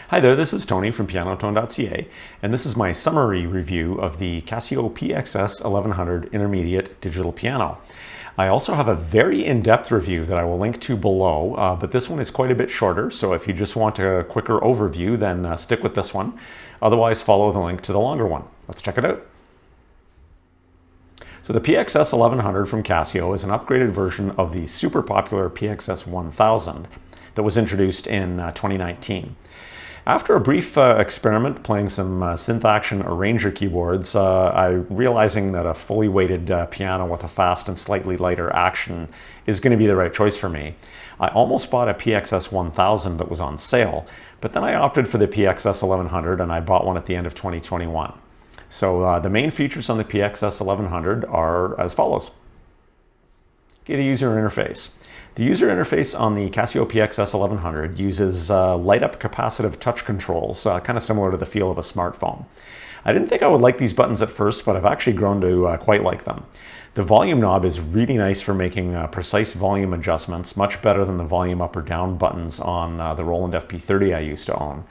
Hi there, this is Tony from pianotone.ca, and this is my summary review of the Casio PX-S1100 Intermediate Digital Piano. I also have a very in-depth review that I will link to below, but this one is quite a bit shorter, so if you just want a quicker overview, then stick with this one. Otherwise, follow the link to the longer one. Let's check it out. So the PX-S1100 from Casio is an upgraded version of the super popular PX-S1000 that was introduced in 2019. After a brief experiment playing some synth action arranger keyboards, realizing that a fully weighted piano with a fast and slightly lighter action is going to be the right choice for me, I almost bought a PX-S1000 that was on sale, but then I opted for the PX-S1100 and I bought one at the end of 2021. So the main features on the PX-S1100 are as follows. Okay, the user interface. The user interface on the Casio PX-S1100 uses light-up capacitive touch controls, kind of similar to the feel of a smartphone. I didn't think I would like these buttons at first, but I've actually grown to quite like them. The volume knob is really nice for making precise volume adjustments, much better than the volume up or down buttons on the Roland FP30 I used to own.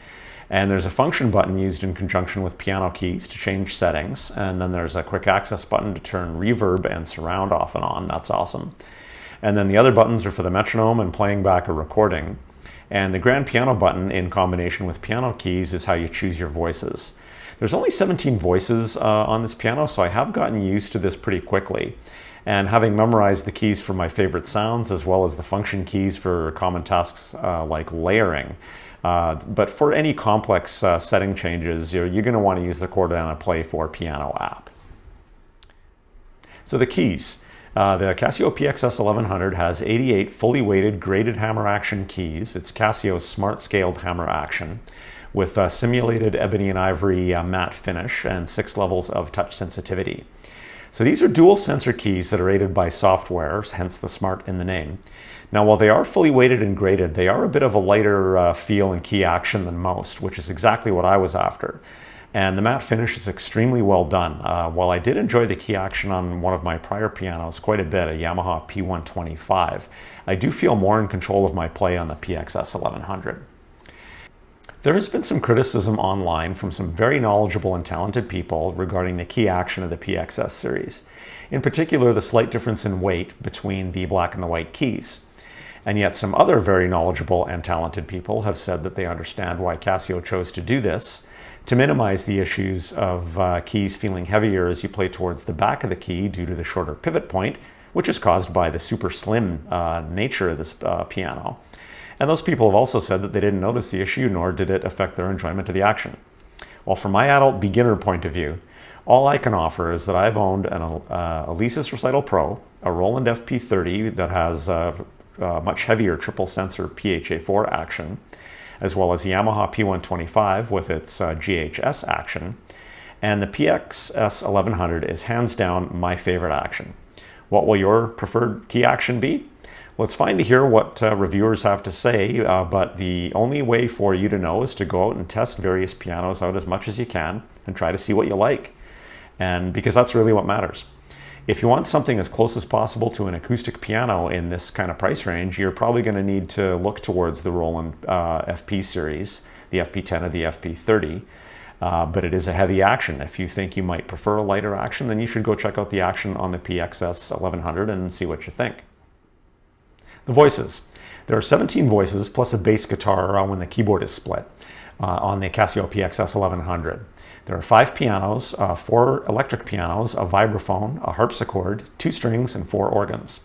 And there's a function button used in conjunction with piano keys to change settings, and then there's a quick access button to turn reverb and surround off and on. That's awesome. And then the other buttons are for the metronome and playing back a recording. And the grand piano button in combination with piano keys is how you choose your voices. There's only 17 voices on this piano, so I have gotten used to this pretty quickly. And having memorized the keys for my favorite sounds, as well as the function keys for common tasks like layering. But for any complex setting changes, you're going to want to use the Chordana Play for Piano app. So the keys. The Casio PX-S1100 has 88 fully weighted graded hammer action keys. It's Casio's smart scaled hammer action with a simulated ebony and ivory matte finish and 6 levels of touch sensitivity. So these are dual sensor keys that are aided by software, hence the smart in the name. Now, while they are fully weighted and graded, they are a bit of a lighter feel and key action than most, which is exactly what I was after. And the matte finish is extremely well done. While I did enjoy the key action on one of my prior pianos quite a bit, a Yamaha P125, I do feel more in control of my play on the PX-S1100. There has been some criticism online from some very knowledgeable and talented people regarding the key action of the PX-S series. In particular, the slight difference in weight between the black and the white keys. And yet some other very knowledgeable and talented people have said that they understand why Casio chose to do this, to minimize the issues of keys feeling heavier as you play towards the back of the key due to the shorter pivot point, which is caused by the super slim nature of this piano. And those people have also said that they didn't notice the issue, nor did it affect their enjoyment of the action. Well, from my adult beginner point of view, all I can offer is that I've owned an Alesis Recital Pro, a Roland FP30 that has much heavier triple sensor PHA4 action, as well as the Yamaha P125 with its GHS action, and the PX-S1100 is hands down my favorite action. What will your preferred key action be? Well, it's fine to hear what reviewers have to say, but the only way for you to know is to go out and test various pianos out as much as you can and try to see what you like, and because that's really what matters. If you want something as close as possible to an acoustic piano in this kind of price range, you're probably going to need to look towards the Roland FP series, the FP10 or the FP30, but it is a heavy action. If you think you might prefer a lighter action, then you should go check out the action on the PX-S1100 and see what you think. The voices. There are 17 voices plus a bass guitar when the keyboard is split on the Casio PX-S1100. There are 5 pianos, 4 electric pianos, a vibraphone, a harpsichord, 2 strings, and 4 organs.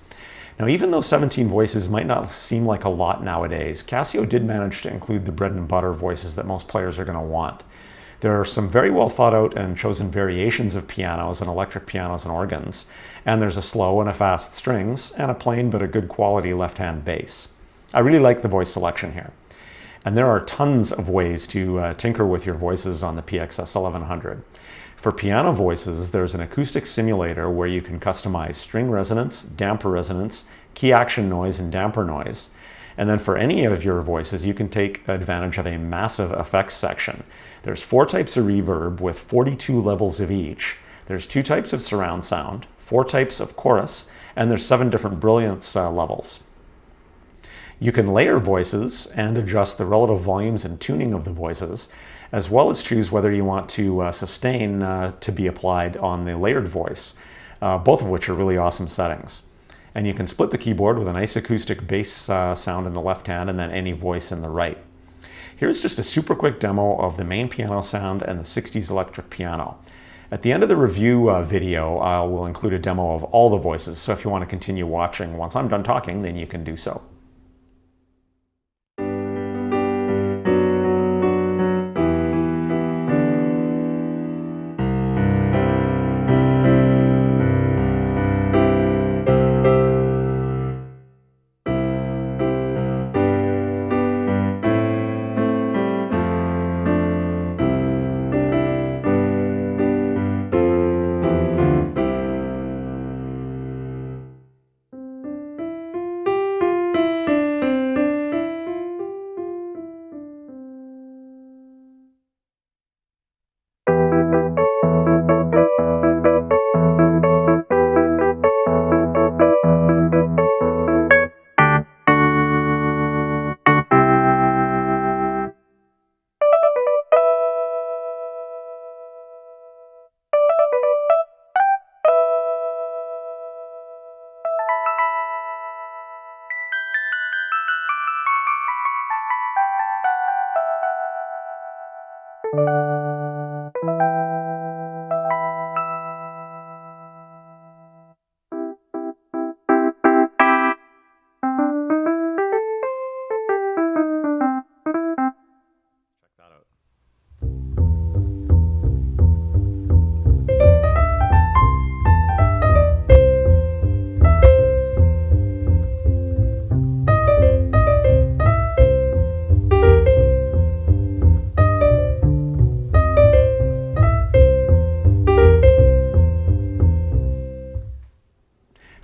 Now, even though 17 voices might not seem like a lot nowadays, Casio did manage to include the bread and butter voices that most players are going to want. There are some very well thought out and chosen variations of pianos and electric pianos and organs, and there's a slow and a fast strings, and a plain but a good quality left-hand bass. I really like the voice selection here. And there are tons of ways to tinker with your voices on the PX-S1100. For piano voices, there's an Acoustic Simulator where you can customize string resonance, damper resonance, key action noise, and damper noise. And then for any of your voices, you can take advantage of a massive effects section. There's 4 types of reverb with 42 levels of each. There's 2 types of surround sound, 4 types of chorus, and there's 7 different brilliance levels. You can layer voices and adjust the relative volumes and tuning of the voices, as well as choose whether you want to sustain to be applied on the layered voice, both of which are really awesome settings. And you can split the keyboard with a nice acoustic bass sound in the left hand and then any voice in the right. Here's just a super quick demo of the main piano sound and the 60s electric piano. At the end of the review video, I will include a demo of all the voices, so if you want to continue watching once I'm done talking, then you can do so.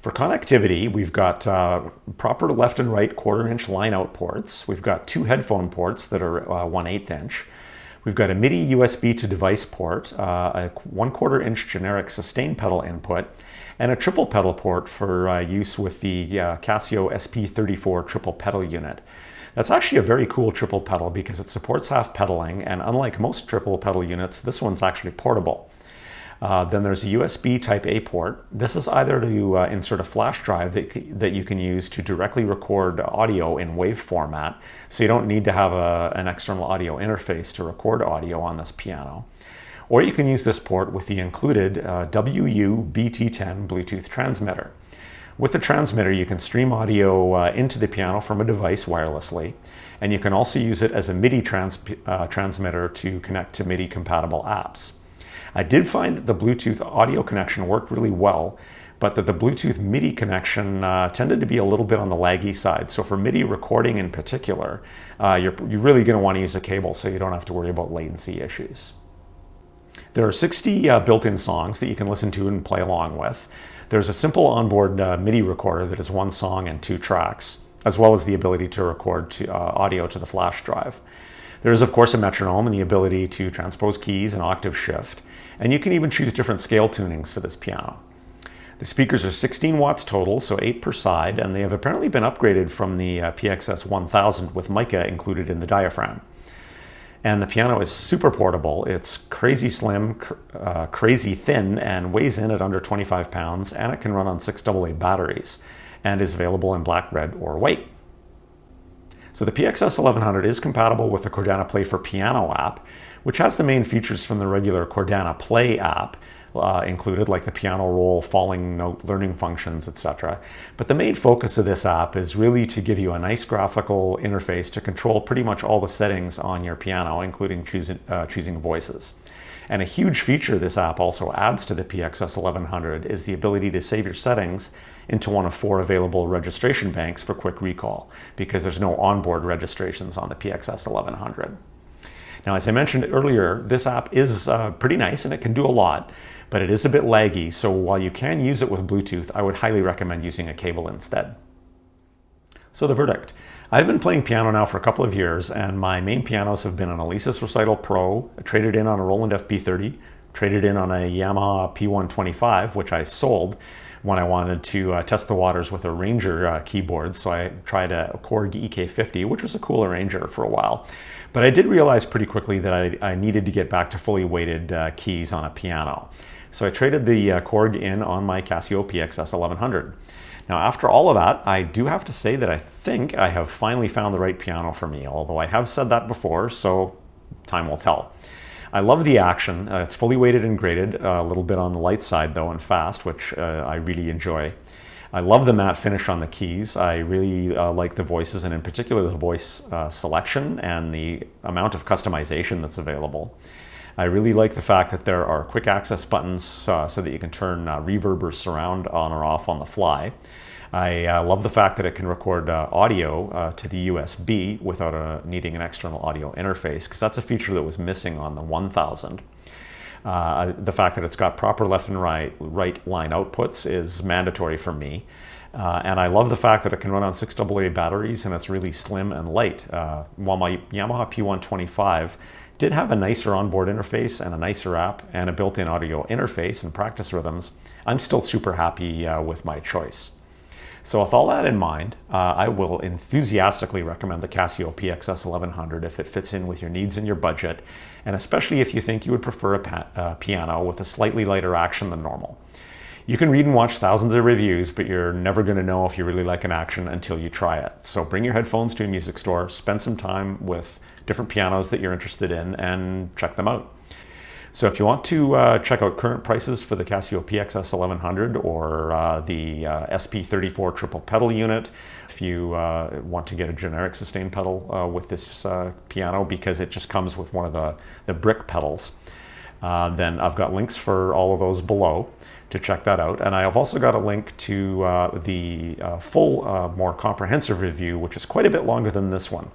For connectivity, we've got proper left and right 1/4 inch line out ports. We've got 2 headphone ports that are 1/8 inch. We've got a MIDI USB to device port, a 1/4 inch generic sustain pedal input, and a triple pedal port for use with the Casio SP34 triple pedal unit. That's actually a very cool triple pedal because it supports half pedaling, and unlike most triple pedal units, this one's actually portable. Then there's a USB Type A port. This is either to insert a flash drive that you can use to directly record audio in WAV format, so you don't need to have an external audio interface to record audio on this piano. Or you can use this port with the included WU-BT10 Bluetooth transmitter. With the transmitter, you can stream audio into the piano from a device wirelessly, and you can also use it as a MIDI transmitter to connect to MIDI-compatible apps. I did find that the Bluetooth audio connection worked really well, but that the Bluetooth MIDI connection tended to be a little bit on the laggy side. So for MIDI recording in particular, you're really going to want to use a cable so you don't have to worry about latency issues. There are 60 built-in songs that you can listen to and play along with. There's a simple onboard MIDI recorder that is 1 song and 2 tracks, as well as the ability to record audio to the flash drive. There is, of course, a metronome and the ability to transpose keys and octave shift. And you can even choose different scale tunings for this piano. The speakers are 16 watts total, so 8 per side, and they have apparently been upgraded from the PX-S1100 with mica included in the diaphragm. And the piano is super portable. It's crazy slim, crazy thin, and weighs in at under 25 pounds, and it can run on 6 AA batteries, and is available in black, red, or white. So the PX-S1100 is compatible with the Chordana Play for Piano app, which has the main features from the regular Chordana Play app included, like the piano roll, falling note learning functions, etc. But the main focus of this app is really to give you a nice graphical interface to control pretty much all the settings on your piano, including choosing voices. And a huge feature this app also adds to the PX-S1100 is the ability to save your settings into one of 4 available registration banks for quick recall, because there's no onboard registrations on the PX-S1100. Now, as I mentioned earlier, this app is pretty nice and it can do a lot, but it is a bit laggy, so while you can use it with Bluetooth, I would highly recommend using a cable instead. So the verdict. I've been playing piano now for a couple of years, and my main pianos have been an Alesis Recital Pro, traded in on a Roland FB30, traded in on a Yamaha P125, which I sold, when I wanted to test the waters with a Ranger keyboard. So I tried a Korg EK50, which was a cool arranger for a while. But I did realize pretty quickly that I needed to get back to fully weighted keys on a piano. So I traded the Korg in on my Casio PX-S1100. Now, after all of that, I do have to say that I think I have finally found the right piano for me, although I have said that before, so time will tell. I love the action. It's fully weighted and graded, a little bit on the light side though and fast, which I really enjoy. I love the matte finish on the keys. I really like the voices, and in particular the voice selection and the amount of customization that's available. I really like the fact that there are quick access buttons so that you can turn reverb or surround on or off on the fly. I love the fact that it can record audio to the USB without needing an external audio interface, because that's a feature that was missing on the 1000. The fact that it's got proper left and right line outputs is mandatory for me. And I love the fact that it can run on 6AA batteries and it's really slim and light. While my Yamaha P125 did have a nicer onboard interface and a nicer app and a built-in audio interface and practice rhythms, I'm still super happy with my choice. So with all that in mind, I will enthusiastically recommend the Casio PX-S1100 if it fits in with your needs and your budget, and especially if you think you would prefer a piano with a slightly lighter action than normal. You can read and watch thousands of reviews, but you're never going to know if you really like an action until you try it. So bring your headphones to a music store, spend some time with different pianos that you're interested in, and check them out. So if you want to check out current prices for the Casio PX-S1100 or the SP34 triple pedal unit, if you want to get a generic sustain pedal with this piano because it just comes with one of the brick pedals, then I've got links for all of those below to check that out. And I have also got a link to the full, more comprehensive review, which is quite a bit longer than this one.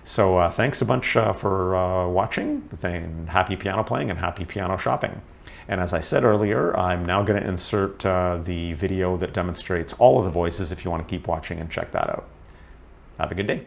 So thanks a bunch for watching, and happy piano playing and happy piano shopping. And as I said earlier, I'm now going to insert the video that demonstrates all of the voices if you want to keep watching and check that out. Have a good day.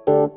you.